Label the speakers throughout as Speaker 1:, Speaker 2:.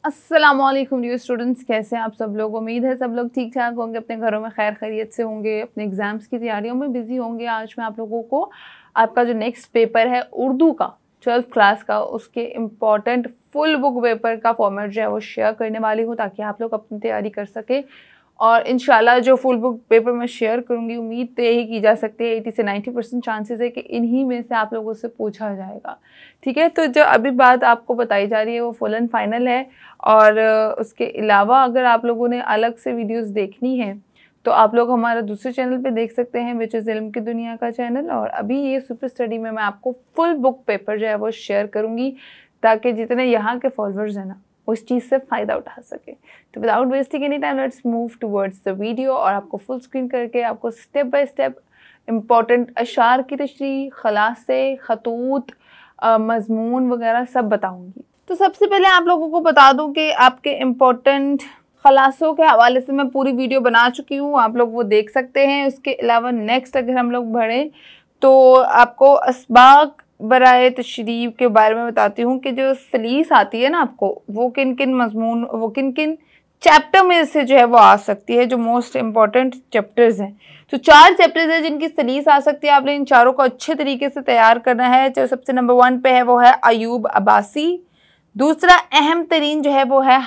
Speaker 1: अस्सलामुअलैकुम dear students, कैसे हैं आप सब लोग। उम्मीद है सब लोग ठीक ठाक होंगे, अपने घरों में खैर खैरियत से होंगे, अपने एग्जाम्स की तैयारियों में बिजी होंगे। आज मैं आप लोगों को आपका जो नेक्स्ट पेपर है उर्दू का 12th क्लास का, उसके इम्पॉर्टेंट फुल बुक पेपर का फॉर्मेट जो है वो शेयर करने वाली हूँ, ताकि आप लोग अपनी तैयारी कर सके। और इंशाल्लाह जो फुल बुक पेपर मैं शेयर करूँगी, उम्मीद तो यही की जा सकती है 80 से 90% चांसेस है कि इन्हीं में से आप लोगों से पूछा जाएगा। ठीक है, तो जो अभी बात आपको बताई जा रही है वो फुल एंड फाइनल है। और उसके अलावा अगर आप लोगों ने अलग से वीडियोस देखनी है तो आप लोग हमारा दूसरे चैनल पे देख सकते हैं, विच इज़ इल्म की दुनिया का चैनल। और अभी ये सुपर स्टडी में मैं आपको फुल बुक पेपर जो है वो शेयर करूँगी, ताकि जितने यहाँ के फॉलोअर्स हैं ना उस चीज़ से फ़ायदा उठा सके। तो without wasting any time let's move towards the video, और आपको फुल स्क्रीन करके आपको स्टेप बाय स्टेप इम्पॉर्टेंट अशार की तशरीह, खलासे, खतूत, मजमून वगैरह सब बताऊँगी। तो सबसे पहले आप लोगों को बता दूं कि आपके इम्पोर्टेंट खलासों के हवाले से मैं पूरी वीडियो बना चुकी हूँ, आप लोग वो देख सकते हैं। उसके अलावा नेक्स्ट अगर हम लोग बढ़ें तो आपको असबाक बराए तशरीफ के बारे में बताती हूँ कि जो सलीस आती है ना आपको, वो किन किन मजमून, वो किन किन चैप्टर में से जो है वो आ सकती है, जो मोस्ट इम्पॉर्टेंट चैप्टर्स हैं। तो 4 चैप्टर्स हैं जिनकी सलीस आ सकती है। आपने इन चारों को अच्छे तरीके से तैयार करना है। जो सबसे नंबर 1 पे है वो है अयूब अब्बासी। दूसरा अहम तरीन जो है वो है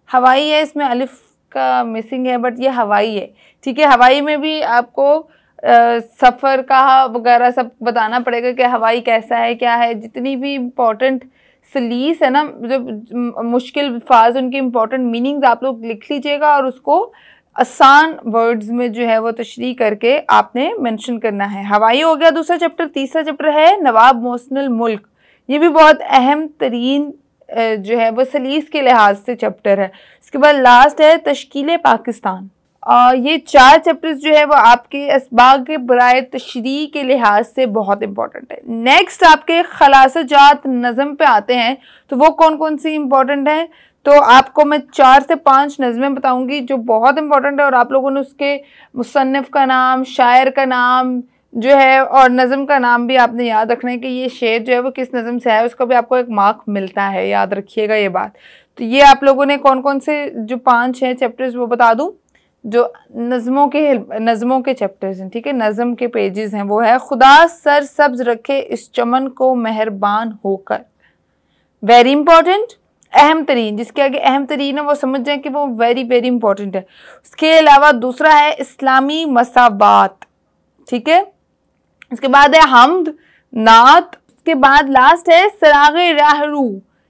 Speaker 1: हवाई है, इसमें अलिफ का मिसिंग है बट ये हवाई है। ठीक है, हवाई में भी आपको सफ़र का वगैरह सब बताना पड़ेगा कि हवाई कैसा है, क्या है। जितनी भी इम्पोर्टेंट सलीस है ना, जो मुश्किल अल्फाज, उनके इम्पोर्टेंट मीनिंग्स आप लोग लिख लीजिएगा और उसको आसान वर्ड्स में जो है वो तशरीह करके आपने मेंशन करना है। हवाई हो गया दूसरा चैप्टर। तीसरा चैप्टर है नवाब मोहसिनुल मुल्क। ये भी बहुत अहम तरीन जो है वो सलीस के लिहाज से चैप्टर है। उसके बाद लास्ट है तश्कील पाकिस्तान। और ये 4 चैप्टर्स जो है वो आपके असबाग के बराए तशरीह के लिहाज से बहुत इंपॉर्टेंट है। नेक्स्ट आपके खलासजात नज़म पे आते हैं, तो वो कौन कौन सी इंपॉर्टेंट है। तो आपको मैं 4 से 5 नज़में बताऊंगी जो बहुत इंपॉर्टेंट है, और आप लोगों ने उसके मुसन्निफ का नाम, शायर का नाम जो है और नज़म का नाम भी आपने याद रखना है कि ये शेर जो है वो किस नज़म से है, उसका भी आपको एक मार्क मिलता है, याद रखिएगा ये बात। तो ये आप लोगों ने कौन कौन से जो 5 हैं चैप्टर्स वो बता दूं, जो नज़मों के चैप्टर्स हैं। ठीक है, नज़म के पेजेस हैं। वो है खुदा सर सब्ज रखे इस चमन को मेहरबान होकर, वेरी इंपॉर्टेंट। अहम तरीन, जिसके आगे अहम तरीन है वो समझ जाए कि वो वेरी वेरी इंपॉर्टेंट है। उसके अलावा दूसरा है इस्लामी मसाबात। ठीक है, उसके बाद है हमद, नात। उसके बाद लास्ट है सरागे राहरू।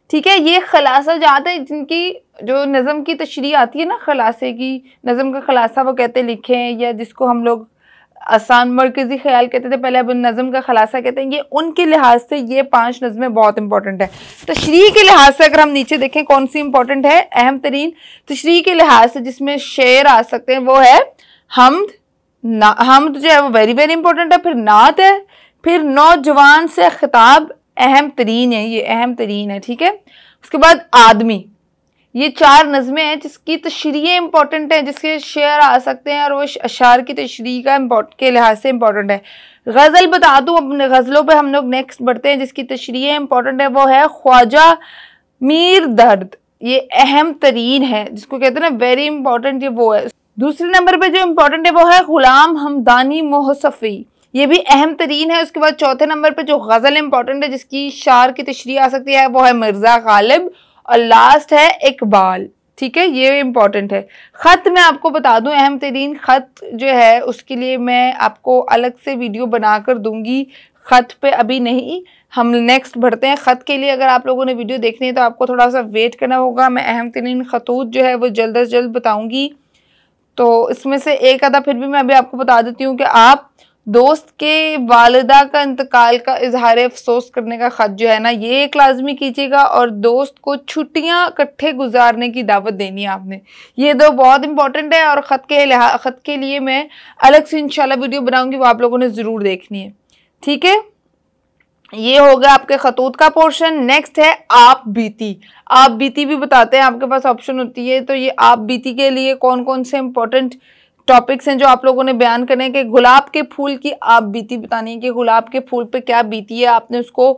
Speaker 1: ठीक है, ये खलासा जाते हैं जिनकी जो नज़म की तशरीह आती है ना, खलासे की, नज़म का खलासा वो कहते लिखें, या जिसको हम लोग आसान मरकज़ी ख्याल कहते थे पहले, अब नज़म का खलासा कहते हैं। ये उनके लिहाज से ये 5 नज़में बहुत इंपॉर्टेंट है। तशरीह के लिहाज से अगर हम नीचे देखें कौन सी इंपॉर्टेंट है, अहम तरीन तशरीह के लिहाज से जिसमें शेर आ सकते हैं वो है हमद। हमद जो है वो वेरी वेरी इंपॉर्टेंट है। फिर नात है, फिर नौजवान से खिताब अहम तरीन है, ये अहम तरीन है। ठीक है, उसके बाद आदमी। ये 4 नज़में हैं जिसकी तशरीह इंपॉर्टेंट है, जिसके शेर आ सकते हैं और वो अशार की तशरीह का के लिहाज से इंपॉर्टेंट है। गज़ल बता दूं, अपने गज़लों पे हम लोग नेक्स्ट बढ़ते हैं। जिसकी तशरीह इंपॉर्टेंट है वो है ख्वाजा मीर दर्द। ये अहम तरीन है, जिसको कहते हैं ना वेरी इंपॉर्टेंट, ये वो है। दूसरे नंबर पे जो इम्पोर्टेंट है वो है गुलाम हमदानी मोहसफ़ी, ये भी अहम तरीन है। उसके बाद चौथे नंबर पे जो गज़ल इंपॉर्टेंट है जिसकी शार की तशरीह आ सकती है वो है मिर्ज़ा गालिब, और लास्ट है इकबाल। ठीक है, ये इम्पॉर्टेंट है। ख़त मैं आपको बता दूं, अहम तरीन ख़त जो है उसके लिए मैं आपको अलग से वीडियो बनाकर दूंगी। ख़त पे अभी नहीं, हम नेक्स्ट बढ़ते हैं। ख़त के लिए अगर आप लोगों ने वीडियो देखनी है तो आपको थोड़ा सा वेट करना होगा। मैं अहम तरीन खतूत जो है वो जल्द अज जल्द बताऊँगी। तो इसमें से एक आधा फिर भी मैं अभी आपको बता देती हूँ कि आप दोस्त के वालिदा का इंतकाल का इजहार अफसोस करने का ख़त जो है ना, ये एक लाजमी कीजिएगा, और दोस्त को छुट्टियां इकट्ठे गुजारने की दावत देनी है आपने। ये 2 बहुत इंपॉर्टेंट है, और ख़त के लिए मैं अलग से इंशाल्लाह वीडियो बनाऊंगी, वो आप लोगों ने ज़रूर देखनी है। ठीक है, ये हो गया आपके खतूत का पोर्शन। नेक्स्ट है आप बीती। आप बीती भी बताते हैं, आपके पास ऑप्शन होती है। तो ये आप बीती के लिए कौन कौन से इंपॉर्टेंट टॉपिक्स हैं जो आप लोगों ने बयान करने हैं कि गुलाब के फूल की आप बीती बतानी है कि गुलाब के फूल पे क्या बीती है, आपने उसको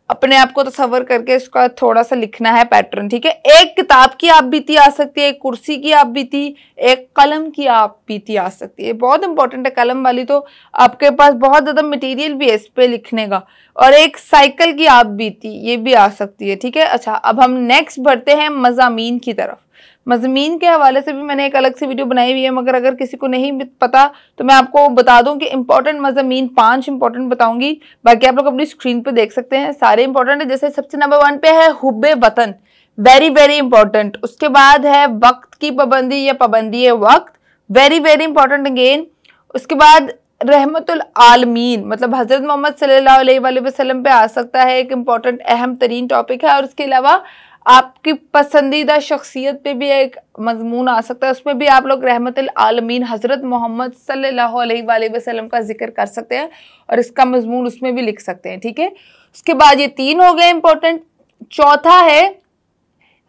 Speaker 1: अपने आप को तसव्वुर करके उसका थोड़ा सा लिखना है पैटर्न, ठीक है। एक किताब की आप बीती आ सकती है, एक कुर्सी की आप बीती, एक कलम की आप बीती आ सकती है। बहुत इंपॉर्टेंट है कलम वाली, तो आपके पास बहुत ज्यादा मटेरियल भी है इस पे लिखने का। और एक साइकिल की आप बीती ये भी आ सकती है, ठीक है। अच्छा, अब हम नेक्स्ट बढ़ते हैं मज़ामीन की तरफ। मज़मीन के हवाले से भी मैंने एक अलग से वीडियो बनाई हुई है, मगर अगर किसी को नहीं पता तो मैं आपको बता दूं कि इंपॉर्टेंट मज़मीन 5 इंपॉर्टेंट बताऊंगी, बाकी आप लोग अपनी स्क्रीन पे देख सकते हैं, सारे इंपॉर्टेंट है। जैसे सबसे नंबर 1 पे है हुब्बे वतन, वेरी वेरी इंपॉर्टेंट। उसके बाद है वक्त की पाबंदी या पाबंदी वक्त, वेरी वेरी इंपॉर्टेंट अगेन। उसके बाद रहमतुल आलमीन, मतलब हजरत मोहम्मद सल्लल्लाहु अलैहि वसल्लम पे आ सकता है, एक इंपॉर्टेंट अहम तरीन टॉपिक है। और उसके अलावा आपकी पसंदीदा शख्सियत पे भी एक मजमून आ सकता है, उसमें भी आप लोग रहमतुल आलमीन हजरत मोहम्मद सल्लल्लाहु अलैहि वसल्लम का जिक्र कर सकते हैं और इसका मजमून उसमें भी लिख सकते हैं, ठीक है। उसके बाद ये 3 हो गए इंपॉर्टेंट। चौथा है,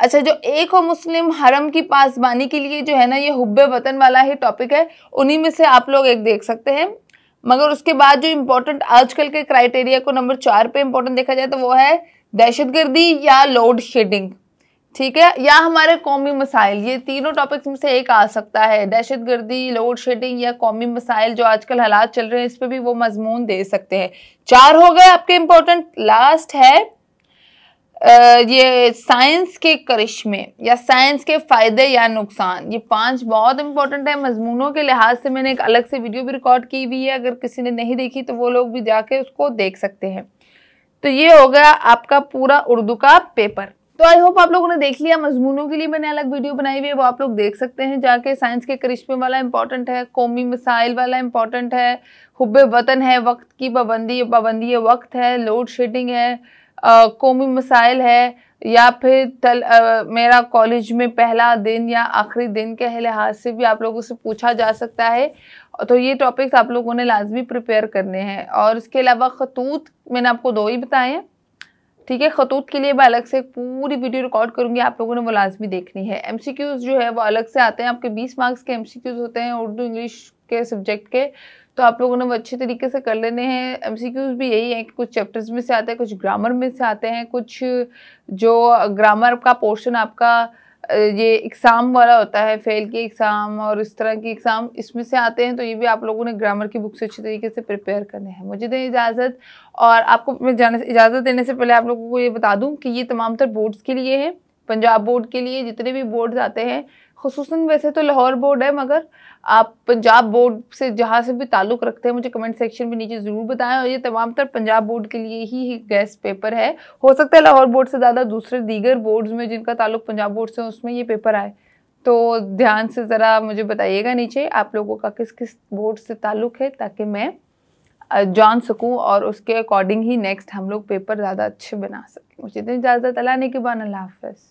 Speaker 1: अच्छा, जो एक हो मुस्लिम हरम की पासबानी के लिए जो है ना, ये हुब्बे वतन वाला ही टॉपिक है, उन्हीं में से आप लोग एक देख सकते हैं। मगर उसके बाद जो इम्पोर्टेंट आजकल के क्राइटेरिया को नंबर 4 पे इम्पोर्टेंट देखा जाए तो वो है दहशतगर्दी या लोड शेडिंग, ठीक है, या हमारे कौमी मसाइल। ये तीनों टॉपिक्स में से एक आ सकता है, दहशतगर्दी, लोड शेडिंग या कौमी मसाइल, जो आजकल हालात चल रहे हैं इस पे भी वो मजमून दे सकते हैं। 4 हो गए आपके इम्पोर्टेंट। लास्ट है ये साइंस के करिश्मे या साइंस के फायदे या नुकसान। ये 5 बहुत इंपॉर्टेंट है मजमूनों के लिहाज से। मैंने एक अलग से वीडियो भी रिकॉर्ड की हुई है, अगर किसी ने नहीं देखी तो वो लोग भी जाके उसको देख सकते हैं। तो ये हो गया आपका पूरा उर्दू का पेपर। तो आई होप आप लोगों ने देख लिया। मजमूनों के लिए मैंने अलग वीडियो बनाई हुई है, वो आप लोग देख सकते हैं जाके। साइंस के करिश्मे वाला इंपॉर्टेंट है, कौमी मसाइल वाला इंपॉर्टेंट है, हुब्बे वतन है, वक्त की पाबंदी वक्त है, लोड शेडिंग है, कौमी मसाइल है, या फिर मेरा कॉलेज में पहला दिन या आखिरी दिन के लिहाज से भी आप लोगों से पूछा जा सकता है। तो ये टॉपिक्स आप लोगों ने लाजमी प्रिपेयर करने हैं। और इसके अलावा खतूत मैंने आपको 2 ही बताए हैं, ठीक है। खतूत के लिए मैं अलग से एक पूरी वीडियो रिकॉर्ड करूंगी, आप लोगों ने वो लाजमी देखनी है। एमसीक्यूज जो है वो अलग से आते हैं, आपके 20 मार्क्स के एमसीक्यूज होते हैं उर्दू इंग्लिश के सब्जेक्ट के, तो आप लोगों ने वो अच्छे तरीके से कर लेने हैं। एमसीक्यूज भी यही है कि कुछ चैप्टर्स में से आते हैं, कुछ ग्रामर में से आते हैं, कुछ जो ग्रामर का पोर्शन आपका ये एग्ज़ाम वाला होता है, फेल की एग्ज़ाम और इस तरह की एग्ज़ाम, इसमें से आते हैं। तो ये भी आप लोगों ने ग्रामर की बुक से अच्छे तरीके से प्रिपेयर करने हैं। मुझे दें इजाज़त, और आपको मैं इजाज़त देने से पहले आप लोगों को ये बता दूं कि ये तमाम तर बोर्ड्स के लिए है, पंजाब बोर्ड के लिए जितने भी बोर्ड्स आते हैं, खुसूसन वैसे तो लाहौर बोर्ड है, मगर आप पंजाब बोर्ड से जहाँ से भी ताल्लुक़ रखते हैं मुझे कमेंट सेक्शन में नीचे ज़रूर बताएं। और ये तमाम तर पंजाब बोर्ड के लिए ही गेस्ट पेपर है, हो सकता है लाहौर बोर्ड से ज़्यादा दूसरे दीगर बोर्ड्स में जिनका ताल्लुक़ पंजाब बोर्ड से उसमें ये पेपर आए। तो ध्यान से ज़रा मुझे बताइएगा नीचे आप लोगों का किस किस बोर्ड से ताल्लुक़ है, ताकि मैं जान सकूँ और उसके अकॉर्डिंग ही नेक्स्ट हम लोग पेपर ज़्यादा अच्छे बना सकें। मुझे इजाज़त, अल्लाह ने के बाद, अल्लाह हाफ़िज़।